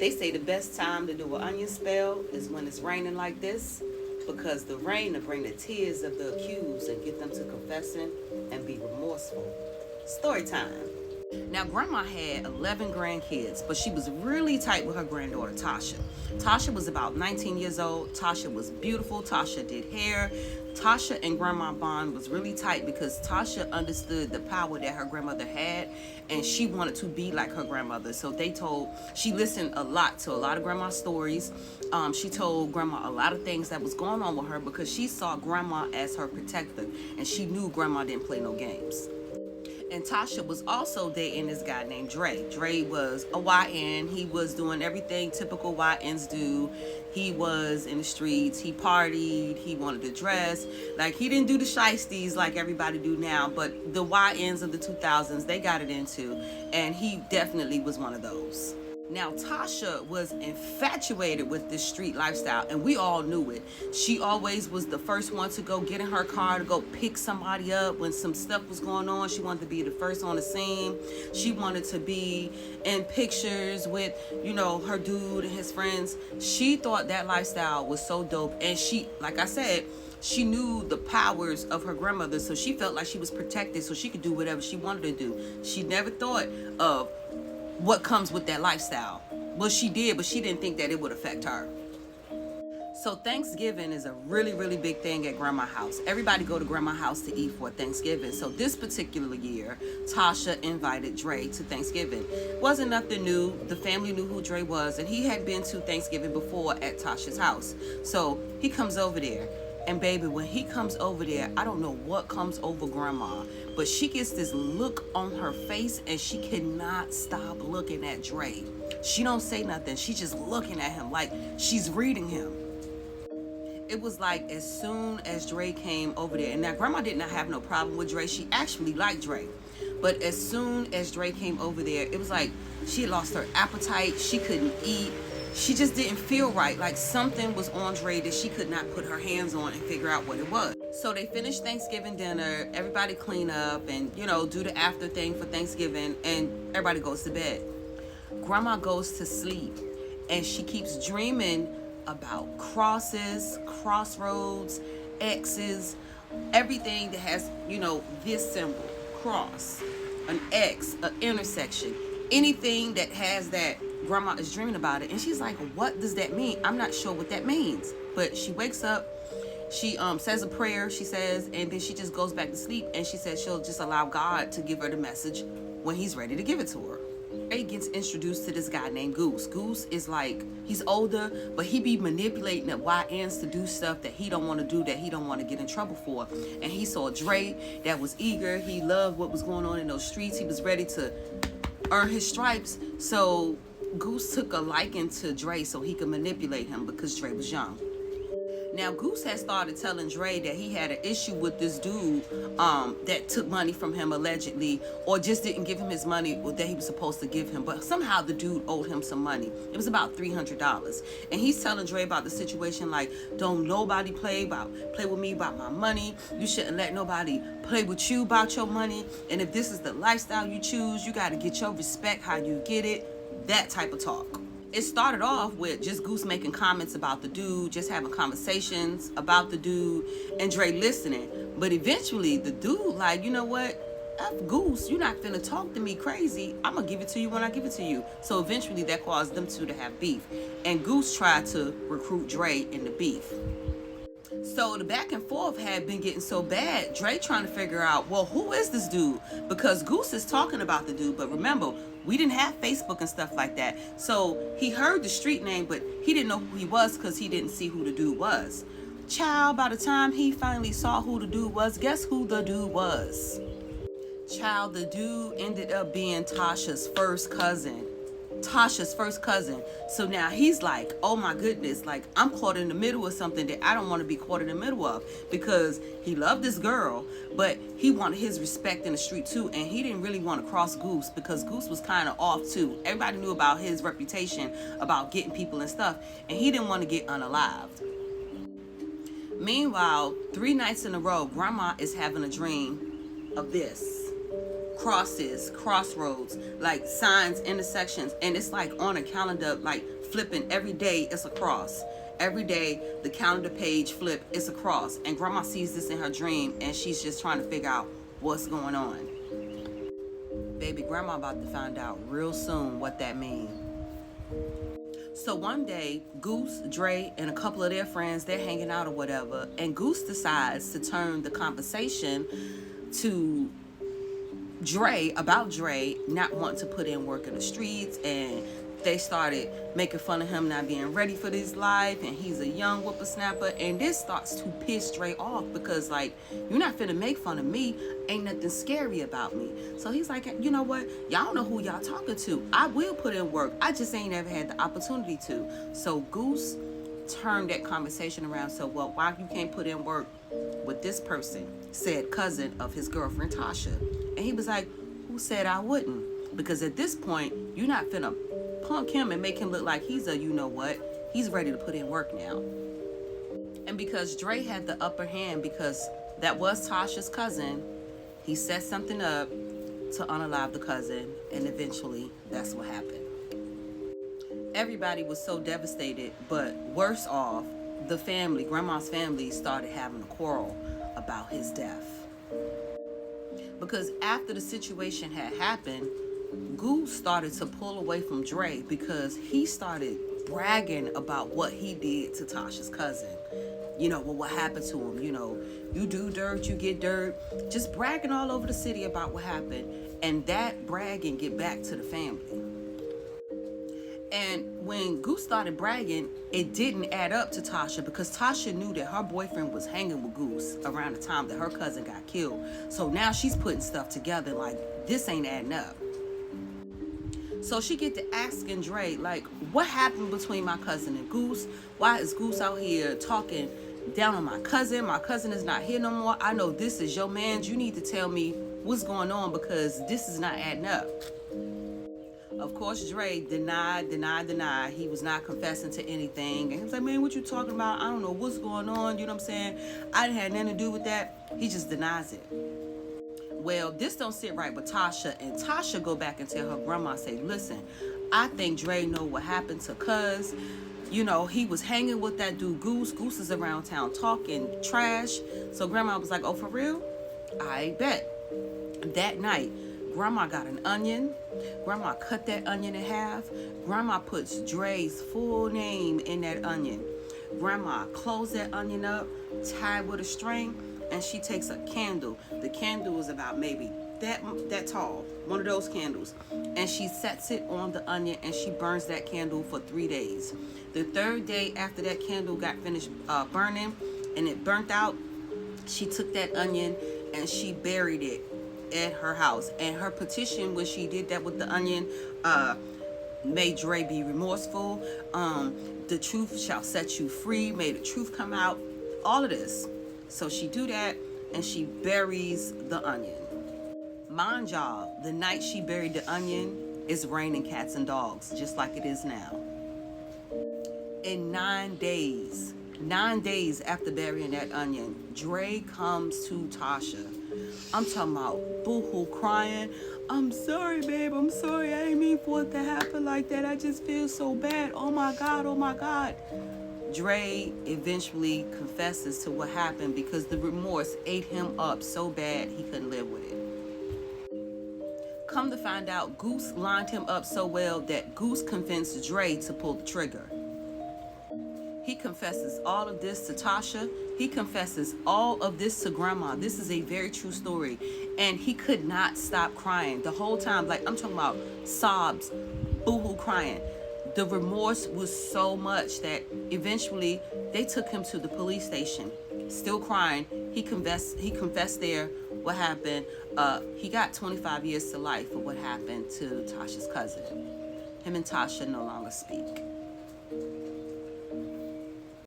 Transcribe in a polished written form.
They say the best time to do an onion spell is when it's raining like this, because the rain will bring the tears of the accused and get them to confessing and be remorseful. Story time. Now, Grandma had 11 grandkids, but she was really tight with her granddaughter, Tasha. Tasha was about 19 years old. Tasha was beautiful. Tasha did hair. Tasha and Grandma bond was really tight because Tasha understood the power that her grandmother had, and she wanted to be like her grandmother. So she listened a lot to a lot of Grandma's stories. She told Grandma a lot of things that was going on with her because she saw Grandma as her protector, and she knew Grandma didn't play no games. And Tasha was also dating this guy named Dre. Dre was a YN. He was doing everything typical YNs do. He was in the streets. He partied. He wanted to dress. Like, he didn't do the shiesties like everybody do now, but the YNs of the 2000s, they got it into. And he definitely was one of those. Now, Tasha was infatuated with this street lifestyle, and we all knew it. She always was the first one to go get in her car to go pick somebody up when some stuff was going on. She wanted to be the first on the scene. She wanted to be in pictures with, her dude and his friends. She thought that lifestyle was so dope, and she, like I said, she knew the powers of her grandmother, so she felt like she was protected, so she could do whatever she wanted to do. She never thought of what comes with that lifestyle. Well, she did, but she didn't think that it would affect her. So Thanksgiving is a really, really big thing at Grandma's house. Everybody go to Grandma's house to eat for Thanksgiving. So this particular year, Tasha invited Dre to Thanksgiving. Wasn't nothing new. The family knew who Dre was, and he had been to Thanksgiving before at Tasha's house. So he comes over there. And baby, when he comes over there, I don't know what comes over Grandma, but she gets this look on her face and she cannot stop looking at Dre. She don't say nothing. She just looking at him like she's reading him. It was like as soon as Dre came over there, and now Grandma did not have no problem with Dre. She actually liked Dre. But as soon as Dre came over there, it was like she had lost her appetite. She couldn't eat. She just didn't feel right. Like something was on Dre that she could not put her hands on and figure out what it was. So they finished Thanksgiving dinner. Everybody clean up and, do the after thing for Thanksgiving. And everybody goes to bed. Grandma goes to sleep. And she keeps dreaming about crosses, crossroads, X's, everything that has, this symbol, cross, an X, an intersection, anything that has that. Grandma is dreaming about it, and she's like, what does that mean? I'm not sure what that means. But she wakes up, she says a prayer, she says, and then she just goes back to sleep, and she says she'll just allow God to give her the message when he's ready to give it to her. Ray gets introduced to this guy named Goose. Goose is like, he's older, but he be manipulating the YNs to do stuff that he don't want to do, that he don't want to get in trouble for. And he saw Dre that was eager. He loved what was going on in those streets. He was ready to earn his stripes. So Goose took a liking to Dre so he could manipulate him because Dre was young. Now, Goose had started telling Dre that he had an issue with this dude that took money from him allegedly, or just didn't give him his money that he was supposed to give him. But somehow the dude owed him some money. It was about $300. And he's telling Dre about the situation like, don't nobody play with me about my money. You shouldn't let nobody play with you about your money. And if this is the lifestyle you choose, you got to get your respect how you get it. That type of talk. It started off with just Goose making comments about the dude, just having conversations about the dude, and Dre listening. But eventually, the dude, like, you know what? F Goose, you're not finna talk to me crazy. I'm gonna give it to you when I give it to you. So eventually, that caused them two to have beef. And Goose tried to recruit Dre in the beef. So the back and forth had been getting so bad, Dre trying to figure out, well, who is this dude? Because Goose is talking about the dude, but remember, we didn't have Facebook and stuff like that. So he heard the street name, but he didn't know who he was because he didn't see who the dude was. Child, by the time he finally saw who the dude was, guess who the dude was? Child, the dude ended up being Tasha's first cousin. So now he's like, oh my goodness, like I'm caught in the middle of something that I don't want to be caught in the middle of, because he loved this girl, but he wanted his respect in the street too, and he didn't really want to cross Goose because Goose was kind of off too. Everybody knew about his reputation about getting people and stuff, and he didn't want to get unalived. Meanwhile, 3 nights in a row, Grandma is having a dream of this. crosses, crossroads, like signs, intersections, and it's like on a calendar, like flipping every day. It's a cross. Every day, the calendar page flip, it's a cross. And grandma sees this in her dream, and she's just trying to figure out what's going on. Baby, grandma about to find out real soon what that means. So one day, Goose, Dre, and a couple of their friends, they're hanging out or whatever, and Goose decides to turn the conversation to Dre, about Dre not wanting to put in work in the streets, and they started making fun of him not being ready for this life, and he's a young whippersnapper, and this starts to piss Dre off because, like, you're not finna make fun of me, ain't nothing scary about me. So he's like, you know what, y'all know who y'all talking to. I will put in work, I just ain't ever had the opportunity to. So Goose turned that conversation around. So, well, why you can't put in work with this person, said cousin of his girlfriend Tasha. And he was like, who said I wouldn't? Because at this point, you're not finna punk him and make him look like he's a you know what. He's ready to put in work now. And because Dre had the upper hand, because that was Tasha's cousin, he set something up to unalive the cousin, and eventually that's what happened. Everybody was so devastated, but worse off, the family, grandma's family, started having a quarrel about his death. Because after the situation had happened, Goose started to pull away from Dre because he started bragging about what he did to Tasha's cousin. You know, well, what happened to him? You know, you do dirt, you get dirt. Just bragging all over the city about what happened. And that bragging get back to the family. And when Goose started bragging, it didn't add up to Tasha because Tasha knew that her boyfriend was hanging with Goose around the time that her cousin got killed. So now she's putting stuff together like, this ain't adding up. So she get to asking Dre, like, what happened between my cousin and Goose? Why is Goose out here talking down on my cousin? My cousin is not here no more. I know this is your man. You need to tell me what's going on because this is not adding up. Of course, Dre denied. He was not confessing to anything. And he was like, man, what you talking about? I don't know what's going on. You know what I'm saying? I didn't have nothing to do with that. He just denies it. Well, this don't sit right with Tasha. And Tasha go back and tell her grandma, say, listen, I think Dre know what happened to cuz. You know, he was hanging with that dude Goose. Goose is around town talking trash. So grandma was like, oh, for real? I bet. That night, grandma got an onion. Grandma cut that onion in half. Grandma puts Dre's full name in that onion. Grandma closed that onion up, tied with a string, and she takes a candle. The candle is about maybe that tall, one of those candles. And she sets it on the onion and she burns that candle for 3 days. The third day after that candle got finished burning and it burnt out, she took that onion and she buried it at her house. And her petition when she did that with the onion made Dre be remorseful. The truth shall set you free. May the truth come out. All of this. So she do that and she buries the onion. Mind y'all, the night she buried the onion, it's raining cats and dogs, just like it is now. In 9 days after burying that onion, Dre comes to Tasha. I'm talking about boo-hoo crying. I'm sorry, babe. I'm sorry. I didn't mean for it to happen like that. I just feel so bad. Oh my God. Oh my God. Dre eventually confesses to what happened because the remorse ate him up so bad he couldn't live with it. Come to find out, Goose lined him up so well that Goose convinced Dre to pull the trigger. He confesses all of this to Tasha. He confesses all of this to grandma. This is a very true story. And he could not stop crying the whole time. Like, I'm talking about sobs, boo-hoo crying. The remorse was so much that eventually they took him to the police station, still crying. He confessed there what happened. He got 25 years to life for what happened to Tasha's cousin. Him and Tasha no longer speak.